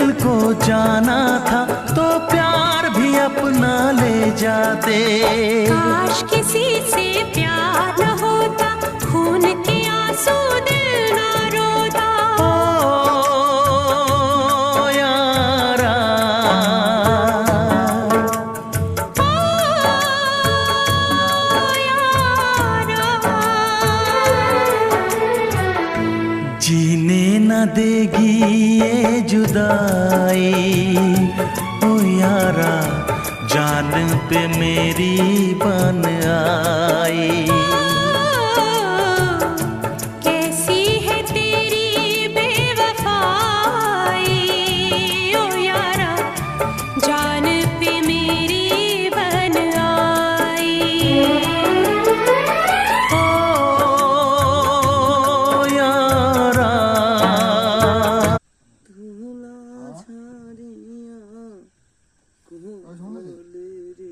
दिल को जाना था तो प्यार भी अपना ले जाते। काश किसी से प्यार न होता, खून के आंसू दिल न रोता। ओ यारा, ओ यारा, जीने न देगी ये जुदाई। ओ यारा, जान पे मेरी बन आई। कैसी है तेरी बेवफाई, ओ यारा, जान पे मेरी बन आई। ओ यारा, ধুলা ঝাড়িয়া কোলে রে